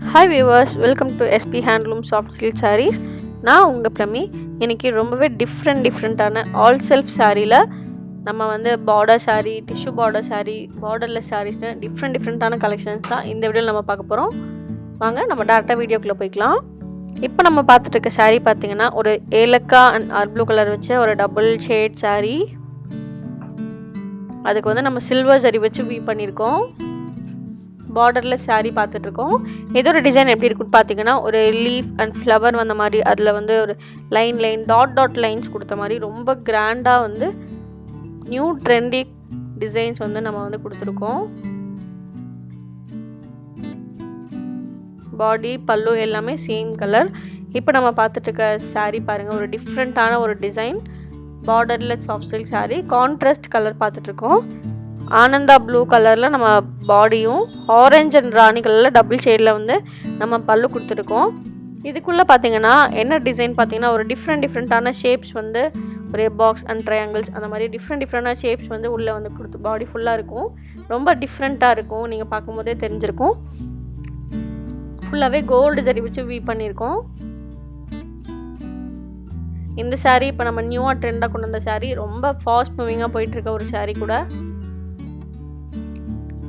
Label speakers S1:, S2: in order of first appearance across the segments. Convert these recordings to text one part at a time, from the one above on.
S1: Hi viewers, welcome to SP Handloom Soft Silk Sarees. நான் உங்கள் பிரமி. இன்னைக்கு ரொம்பவே டிஃப்ரெண்ட்டான ஆல் செல்ஃப் சாரியில் நம்ம வந்து border sari, tissue border sari, borderless சாரீஸ்னு டிஃப்ரெண்ட்டான கலெக்ஷன்ஸ் தான் இந்த வீடியோவில் நம்ம பார்க்க போகிறோம். வாங்க நம்ம டேரெக்டாக வீடியோக்குள்ளே போய்க்கலாம். இப்போ நம்ம பார்த்துட்டு இருக்க சாரீ பார்த்தீங்கன்னா ஒரு ஏலக்காய் அண்ட் ப்ளூ கலர் வச்ச ஒரு டபுள் ஷேட் சாரீ. அதுக்கு வந்து நம்ம சில்வர் ஜரி வச்சு வீவ் பண்ணியிருக்கோம். பார்டர்லெஸ் சாரீ பார்த்துட்ருக்கோம். இதோட டிசைன் எப்படி இருக்குன்னு பார்த்தீங்கன்னா ஒரு லீஃப் அண்ட் ஃப்ளவர் வந்த மாதிரி, அதில் வந்து ஒரு லைன் டாட் லைன்ஸ் கொடுத்த மாதிரி ரொம்ப கிராண்டாக வந்து நியூ ட்ரெண்டி டிசைன்ஸ் வந்து நம்ம வந்து கொடுத்துருக்கோம். பாடி பல்லு எல்லாமே சேம் கலர். இப்போ நம்ம பார்த்துட்ருக்க சாரீ பாருங்கள், ஒரு டிஃப்ரெண்ட்டான ஒரு design borderless soft silk sari. Contrast colour பார்த்துட்ருக்கோம். ஆனந்தா ப்ளூ கலரில் நம்ம பாடியும் ஆரஞ்ச் அண்ட் ராணி கலரில் டபுள் ஷேடில் வந்து நம்ம பல்லு கொடுத்துருக்கோம். இதுக்குள்ளே பார்த்தீங்கன்னா என்ன டிசைன் பார்த்தீங்கன்னா ஒரு டிஃப்ரெண்ட்டான ஷேப்ஸ் வந்து ஒரே பாக்ஸ் அண்ட் ட்ரையாங்கிள்ஸ் அந்த மாதிரி டிஃப்ரெண்டான ஷேப்ஸ் வந்து உள்ளே வந்து கொடுத்து பாடி ஃபுல்லாக இருக்கும். ரொம்ப டிஃப்ரெண்ட்டாக இருக்கும், நீங்கள் பார்க்கும்போதே தெரிஞ்சிருக்கும். ஃபுல்லாகவே கோல்டு ஜரி வச்சு வீவ் பண்ணியிருக்கோம். இந்த சாரீ இப்போ நம்ம நியூவாக ட்ரெண்டாக கொண்டு வந்த சாரீ, ரொம்ப ஃபாஸ்ட் மூவிங்காக போயிட்டுருக்க ஒரு சாரீ கூட.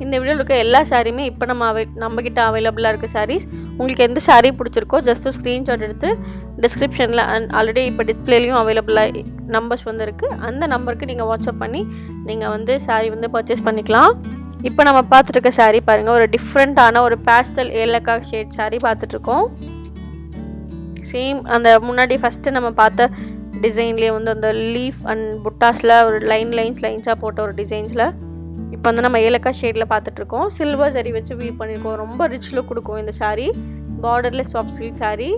S1: இந்த வீடியோவில் இருக்க எல்லா சாரியுமே இப்போ நம்மக்கிட்ட அவைலபிளாக இருக்க சாரீஸ். உங்களுக்கு எந்த சாரீ பிடிச்சிருக்கோ ஜஸ்ட் ஒரு ஸ்க்ரீன்ஷாட் எடுத்து டிஸ்கிரிப்ஷனில் அண்ட் ஆல்ரெடி இப்போ டிஸ்பிளேலையும் அவைலபிளாக நம்பர்ஸ் வந்து இருக்குது. அந்த நம்பருக்கு நீங்கள் வாட்ஸ்அப் பண்ணி நீங்கள் வந்து சாரீ வந்து பர்ச்சேஸ் பண்ணிக்கலாம். இப்போ நம்ம பார்த்துட்ருக்க சாரீ பாருங்கள், ஒரு டிஃப்ரெண்ட்டான ஒரு பேஸ்டல் ஏலக்காய் ஷேட் சாரீ பார்த்துட்ருக்கோம். சேம் அந்த முன்னாடி ஃபஸ்ட்டு நம்ம பார்த்த டிசைன்லேயே வந்து அந்த லீஃப் அண்ட் புட்டாஸில் ஒரு லைன்ஸாக போட்ட ஒரு டிசைன்ஸில் இப்போ வந்து நம்ம ஏலக்காய் ஷேடில் பார்த்துட்ருக்கோம். சில்வர் ஜரி வச்சு வீவ் பண்ணியிருக்கோம். ரொம்ப ரிச் லுக் கொடுக்கும் இந்த sari. Borderless soft silk sari.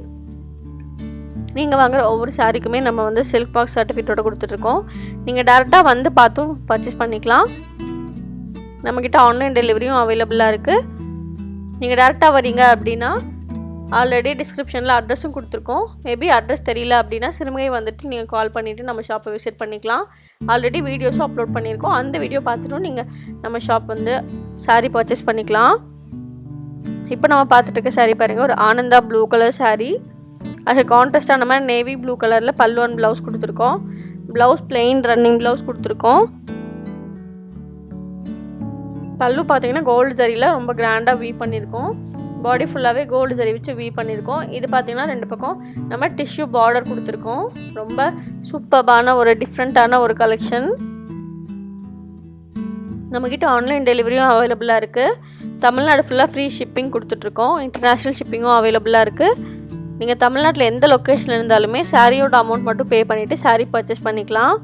S1: நீங்கள் வாங்குகிற ஒவ்வொரு சாரீக்குமே நம்ம வந்து சில்க் பாக்ஸ் சர்டிஃபிகேட்டோட கொடுத்துட்ருக்கோம். நீங்கள் டேரெக்டாக வந்து பார்த்தும் பர்ச்சேஸ் பண்ணிக்கலாம். நம்மக்கிட்ட ஆன்லைன் டெலிவரியும் அவைலபிளாக இருக்குது. நீங்கள் டேரெக்டாக வரீங்க அப்படின்னா ஆல்ரெடி டிஸ்கிரிப்ஷனில் அட்ரஸும் கொடுத்துருக்கோம். மேபி அட்ரஸ் தெரியல அப்படின்னா சிறுமுகை வந்துட்டு நீங்கள் கால் பண்ணிவிட்டு நம்ம ஷாப்பை விசிட் பண்ணிக்கலாம். ஆல்ரெடி வீடியோஸும் அப்லோட் பண்ணியிருக்கோம். அந்த வீடியோ பார்த்துட்டும் நீங்கள் நம்ம ஷாப் வந்து சாரீ பர்ச்சேஸ் பண்ணிக்கலாம். இப்போ நம்ம பார்த்துட்டு இருக்க சாரீ பாருங்கள், ஒரு ஆனந்தா ப்ளூ கலர் சாரீ. அது கான்ட்ராஸ்டாக நம்ம நேவி ப்ளூ கலரில் பல்லு அண்ட் ப்ளவுஸ் கொடுத்துருக்கோம். ப்ளவுஸ் பிளெயின் ரன்னிங் ப்ளவுஸ் கொடுத்துருக்கோம். பல்லு பார்த்தீங்கன்னா கோல்டு ஜரியில் ரொம்ப கிராண்டாக வீவ் பண்ணியிருக்கோம். பாடி ஃபுல்லாகவே கோல்டு ஜரி வச்சு வீவ் பண்ணியிருக்கோம். இது பார்த்திங்கன்னா ரெண்டு பக்கம் நம்ம டிஷ்யூ பார்டர் கொடுத்துருக்கோம். ரொம்ப சூப்பர்பான ஒரு டிஃப்ரெண்ட்டான ஒரு கலெக்ஷன். நம்மக்கிட்ட ஆன்லைன் டெலிவரியும் அவைலபிளாக இருக்குது. தமிழ்நாடு ஃபுல்லாக ஃப்ரீ ஷிப்பிங் கொடுத்துட்ருக்கோம். இன்டர்நேஷ்னல் ஷிப்பிங்கும் அவைலபிளாக இருக்குது. நீங்கள் தமிழ்நாட்டில் எந்த லொக்கேஷனில் இருந்தாலுமே சாரியோட அமௌண்ட் மட்டும் பே பண்ணிவிட்டு சாரீ பர்ச்சேஸ் பண்ணிக்கலாம்.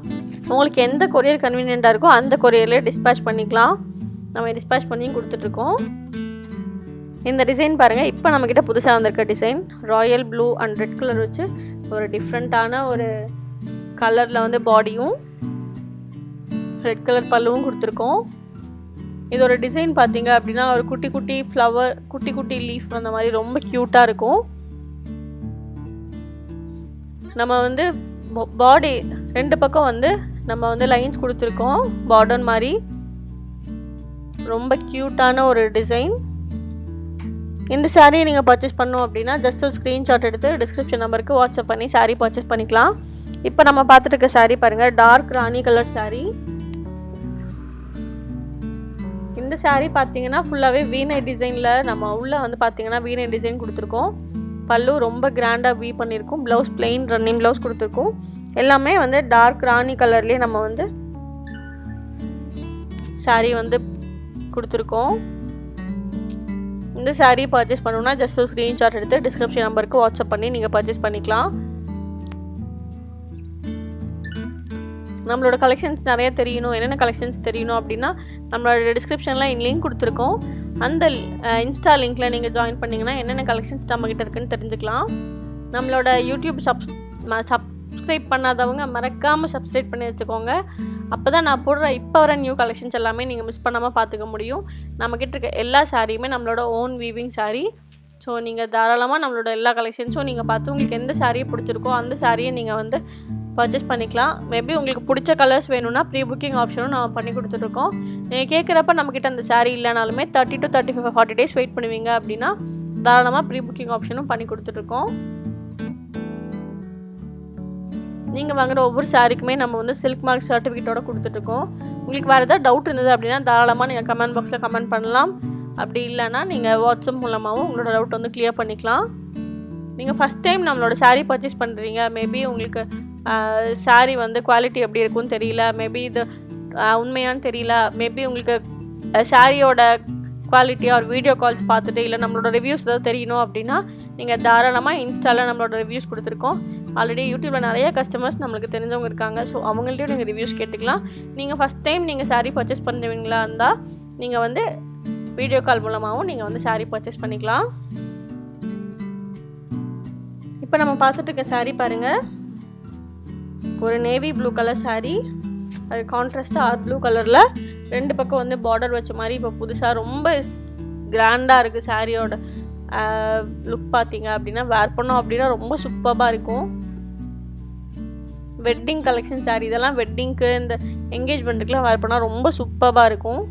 S1: உங்களுக்கு எந்த கொரியர் கன்வீனியண்ட்டாக இருக்கோ அந்த கொரியர்லேயே டிஸ்பேச் பண்ணிக்கலாம். நம்ம டிஸ்பேச் பண்ணியும் கொடுத்துட்ருக்கோம். இந்த டிசைன் பாருங்கள், இப்போ நம்மக்கிட்ட புதுசாக வந்திருக்க design Royal blue and red colour வச்சு ஒரு டிஃப்ரெண்ட்டான ஒரு கலரில் வந்து பாடியும் ரெட் கலர் பல்லுவும் கொடுத்துருக்கோம். இதோட டிசைன் பார்த்தீங்க அப்படின்னா ஒரு குட்டி ஃப்ளவர், குட்டி லீஃப் அந்த மாதிரி ரொம்ப க்யூட்டாக இருக்கும். நம்ம வந்து பாடி ரெண்டு பக்கம் வந்து நம்ம வந்து லைன்ஸ் கொடுத்துருக்கோம் பார்டர் மாதிரி. ரொம்ப க்யூட்டான ஒரு டிசைன். இந்த சாரியை நீங்கள் பர்ச்சேஸ் பண்ணோம் அப்படின்னா ஜஸ்ட் ஒரு ஸ்க்ரீன்ஷாட் எடுத்து டிஸ்கிரிப்ஷன் நம்பருக்கு வாட்ஸ்அப் பண்ணி சாரீ பர்ச்சேஸ் பண்ணிக்கலாம். இப்போ நம்ம பார்த்துட்டு இருக்க சாரீ பாருங்கள், டார்க் ராணி கலர் சாரீ. இந்த சாரீ பார்த்தீங்கன்னா ஃபுல்லாகவே வீணை டிசைனில் நம்ம உள்ளே வந்து பார்த்தீங்கன்னா வீணை டிசைன் கொடுத்துருக்கோம். பல்லு ரொம்ப கிராண்டாக வீவ் பண்ணியிருக்கோம். ப்ளவுஸ் பிளெயின் ரன்னிங் ப்ளவுஸ் கொடுத்துருக்கோம். எல்லாமே வந்து டார்க் ராணி கலர்லேயே நம்ம வந்து சாரீ வந்து கொடுத்துருக்கோம். இந்த சாரீ பர்ச்சேஸ் பண்ணணுன்னா ஜஸ்ட் ஒரு ஸ்க்ரீன்ஷாட் எடுத்து டிஸ்கிரிப்ஷன் நம்பருக்கு வாட்ஸ்அப் பண்ணி நீங்கள் பர்ச்சேஸ் பண்ணிக்கலாம். நம்மளோட கலெக்ஷன்ஸ் நிறைய தெரியணும், என்னென்ன கலெக்ஷன்ஸ் தெரியணும் அப்படின்னா நம்மளோட டிஸ்கிரிப்ஷனில் லிங்க் கொடுத்துருக்கோம். அந்த இன்ஸ்டா லிங்க்கில் நீங்கள் ஜாயின் பண்ணிங்கன்னா என்னென்ன கலெக்ஷன்ஸ் நம்மக்கிட்ட இருக்குன்னு தெரிஞ்சுக்கலாம். நம்மளோட யூடியூப் சப்ஸ்கிரைப் பண்ணாதவங்க மறக்காமல் சப்ஸ்கிரைப் பண்ணி வச்சுக்கோங்க. அப்போ தான் நான் போடுற இப்போ வர நியூ கலெக்ஷன்ஸ் எல்லாமே நீங்கள் மிஸ் பண்ணாமல் பார்த்துக்க முடியும். நம்மக்கிட்ட இருக்க எல்லா சாரியுமே நம்மளோட ஓன் வீவிங் சாரீ. ஸோ நீங்கள் தாராளமாக நம்மளோட எல்லா கலெக்ஷன்ஸும் நீங்கள் பார்த்து உங்களுக்கு எந்த சாரியை பிடிச்சிருக்கோ அந்த சாரியை நீங்கள் வந்து பர்ச்சேஸ் பண்ணிக்கலாம். மேபி உங்களுக்கு பிடிச்ச கலர்ஸ் வேணும்னா ப்ரீ புக்கிங் ஆப்ஷனும் நம்ம பண்ணி கொடுத்துட்ருக்கோம். நீங்கள் கேட்குறப்ப நம்மக்கிட்ட அந்த சாரீ இல்லைனாலுமே 30 to 35 40 days வெயிட் பண்ணுவீங்க அப்படின்னா தாராளமாக ப்ரீ புக்கிங் ஆப்ஷனும் பண்ணி கொடுத்துட்ருக்கோம். நீங்கள் வாங்குகிற ஒவ்வொரு சாரீக்குமே நம்ம வந்து சில்க் மார்க் சர்டிஃபிகேட்டோட கொடுத்துட்ருக்கோம். உங்களுக்கு வேறு ஏதாவது டவுட் இருந்தது அப்படின்னா தாராளமாக நீங்கள் கமெண்ட் பாக்ஸில் கமெண்ட் பண்ணலாம். அப்படி இல்லைனா நீங்கள் வாட்ஸ்அப் மூலமாகவும் உங்களோட டவுட் வந்து கிளியர் பண்ணிக்கலாம். நீங்கள் ஃபஸ்ட் டைம் நம்மளோட சாரீ பர்ச்சேஸ் பண்ணுறீங்க, மேபி உங்களுக்கு சாரீ வந்து குவாலிட்டி எப்படி இருக்குன்னு தெரியல, மேபி இது உண்மையானு தெரியல, மேபி உங்களுக்கு சாரியோட குவாலிட்டியாக ஒரு வீடியோ கால்ஸ் பார்த்துட்டு இல்லை நம்மளோட ரிவ்யூஸ் ஏதாவது தெரியணும் அப்படின்னா நீங்கள் தாராளமாக இன்ஸ்டாவில் நம்மளோட ரிவ்யூஸ் கொடுத்துருக்கோம். ஆல்ரெடி யூடியூப்பில் நிறைய கஸ்டமர்ஸ் நம்மளுக்கு தெரிஞ்சவங்க இருக்காங்க. ஸோ அவங்கள்ட்டையும் நீங்கள் ரிவ்யூஸ் கேட்டுக்கலாம். நீங்கள் ஃபஸ்ட் டைம் நீங்கள் சாரீ பர்ச்சேஸ் பண்ணுவீங்களா இருந்தால் நீங்கள் வந்து வீடியோ கால் மூலமாகவும் நீங்கள் வந்து சாரீ பர்ச்சேஸ் பண்ணிக்கலாம். இப்போ நம்ம பார்த்துட்டு இருக்க சாரீ பாருங்கள், ஒரு நேவி ப்ளூ கலர் சாரீ, அது கான்ட்ராஸ்ட்டாக ஆர் ப்ளூ கலரில் 2 பக்கம் வந்து பார்டர் வச்ச மாதிரி இப்போ புதுசாக ரொம்ப கிராண்டாக இருக்குது. சாரியோட லுக் பார்த்தீங்க அப்படின்னா வேர் பண்ணோம் அப்படின்னா ரொம்ப சூப்பராக இருக்கும். வெட்டிங் கலெக்ஷன் சாரீ, இதெல்லாம் வெட்டிங்க்கு இந்த என்கேஜ்மெண்ட்டுக்குலாம் வேர் பண்ணால் ரொம்ப சூப்பராக இருக்கும்.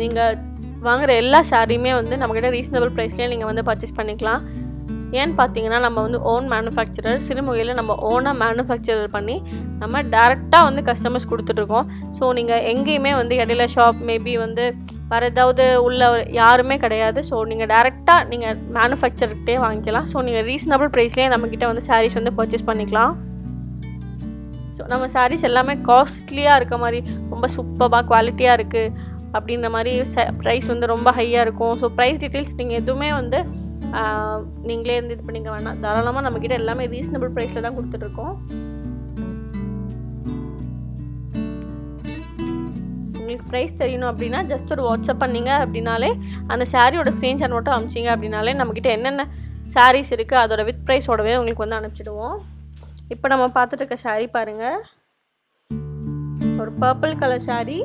S1: நீங்கள் வாங்குகிற எல்லா சாரியுமே வந்து நம்மக்கிட்ட ரீசனபிள் ப்ரைஸ்லேயே நீங்கள் வந்து பர்ச்சேஸ் பண்ணிக்கலாம். ஏன்னு பார்த்தீங்கன்னா நம்ம வந்து ஓன் மேனுஃபேக்சரர், சிறுமுகையில் நம்ம ஓனாக மேனுஃபேக்சரர் பண்ணி நம்ம டேரெக்டாக வந்து கஸ்டமர்ஸ் கொடுத்துட்ருக்கோம். ஸோ நீங்கள் எங்கேயுமே வந்து இடையில ஷாப் மேபி வந்து வேறு ஏதாவது உள்ள யாருமே கிடையாது. ஸோ நீங்கள் டேரெக்டாக நீங்கள் மேனுஃபேக்சர்கிட்டே வாங்கிக்கலாம். ஸோ நீங்கள் ரீசனபிள் ப்ரைஸ்லேயே நம்மக்கிட்ட வந்து சாரீஸ் வந்து பர்ச்சேஸ் பண்ணிக்கலாம். ஸோ நம்ம சாரீஸ் எல்லாமே காஸ்ட்லியாக இருக்க மாதிரி ரொம்ப சூப்பராக குவாலிட்டியாக இருக்குது அப்படின்ற மாதிரி ப்ரைஸ் வந்து ரொம்ப ஹையாக இருக்கும். ஸோ ப்ரைஸ் டீட்டெயில்ஸ் நீங்கள் எதுவுமே வந்து நீங்களே வந்து இது பண்ணிக்க வேணாம். தாராளமாக நம்மக்கிட்ட எல்லாமே ரீசனபிள் ப்ரைஸில் தான் கொடுத்துட்ருக்கோம். உங்களுக்கு ப்ரைஸ் தெரியணும் அப்படின்னா ஜஸ்ட் ஒரு வாட்ஸ்அப் பண்ணிங்க அப்படின்னாலே அந்த சாரியோட ஸ்க்ரீன்ஷாட் மட்டும் அனுப்பிச்சிங்க அப்படின்னாலே நம்மக்கிட்ட என்னென்ன சாரீஸ் இருக்குது அதோட வித் ப்ரைஸோடவே உங்களுக்கு வந்து அனுப்பிச்சிடுவோம். இப்போ நம்ம பார்த்துட்டு இருக்க சாரீ பாருங்கள், ஒரு பர்பிள் கலர் சாரீ,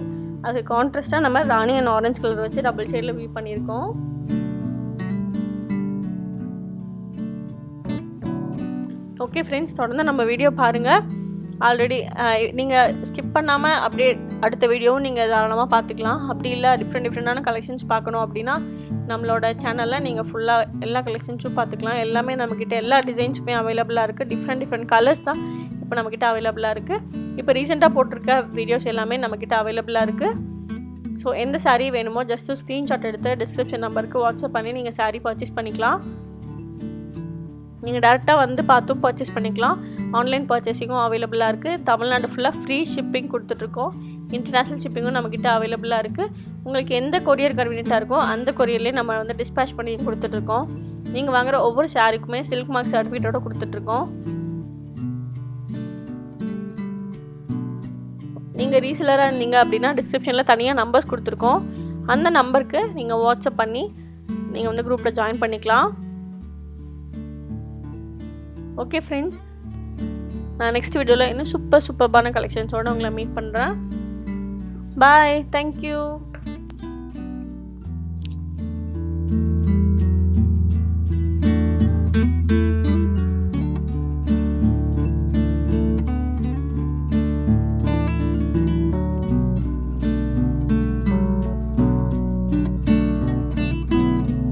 S1: அது கான்ட்ராஸ்ட்டாக நம்ம ராணி அண்ட் ஆரஞ்சு கலர் வச்சு டபுள் ஷேடில் வியூ பண்ணியிருக்கோம். ஓகே ஃப்ரெண்ட்ஸ், தொடர்ந்து நம்ம வீடியோ பாருங்கள். ஆல்ரெடி நீங்கள் ஸ்கிப் பண்ணாமல் அப்படியே அடுத்த வீடியோவும் நீங்கள் தாராளமாக பார்த்துக்கலாம். அப்படி இல்லை டிஃப்ரெண்டான கலெக்ஷன்ஸ் பார்க்கணும் அப்படின்னா நம்மளோட சேனலில் நீங்கள் ஃபுல்லாக எல்லா கலெக்ஷன்ஸும் பார்த்துக்கலாம். எல்லாமே நம்மக்கிட்ட எல்லா டிசைன்ஸுமே அவைலபிளாக இருக்குது. டிஃப்ரெண்ட் கலர்ஸ் தான் இப்போ நம்மக்கிட்ட அவைலபிளாக இருக்குது. இப்போ ரீசெண்டாக போட்டிருக்க வீடியோஸ் எல்லாமே நம்மக்கிட்ட அவைலபிளாக இருக்குது. ஸோ எந்த சாரீ வேணுமோ ஜஸ்ட் ஸ்க்ரீன்ஷாட் எடுத்து டிஸ்கிரிப்ஷன் நம்பருக்கு வாட்ஸ்அப் பண்ணி நீங்கள் சாரீ பர்ச்சேஸ் பண்ணிக்கலாம். நீங்கள் டேரெக்டாக வந்து பார்த்தும் பர்ச்சேஸ் பண்ணிக்கலாம். ஆன்லைன் பர்ச்சேசிங்கும் அவைலபிளாக இருக்குது. தமிழ்நாடு ஃபுல்லாக ஃப்ரீ ஷிப்பிங் கொடுத்துட்ருக்கோம். இன்டர்நேஷ்னல் ஷிப்பிங்கும் நம்மக்கிட்ட அவைலபிளாக இருக்குது. உங்களுக்கு எந்த கொரியர் கன்வீனியண்ட்டாக இருக்கோ அந்த கொரியர்லேயே நம்ம வந்து டிஸ்பேச் பண்ணி கொடுத்துட்ருக்கோம். நீங்கள் வாங்குகிற ஒவ்வொரு சாரீக்குமே சில்க் மார்க் சர்டிஃபிகேட்டோட கொடுத்துட்ருக்கோம். நீங்கள் ரீசெலராக இருந்தீங்க அப்படின்னா டிஸ்கிரிப்ஷனில் தனியாக நம்பர்ஸ் கொடுத்துருக்கோம். அந்த நம்பருக்கு நீங்கள் வாட்ஸ்அப் பண்ணி நீங்கள் வந்து குரூப்பில் ஜாயின் பண்ணிக்கலாம். ஓகே ஃப்ரெண்ட்ஸ், நான் நெக்ஸ்ட் வீடியோவில் இன்னும் சூப்பரான கலெக்ஷன்ஸோடு உங்களை மீட் பண்ணுறேன். பாய், தேங்க்யூ.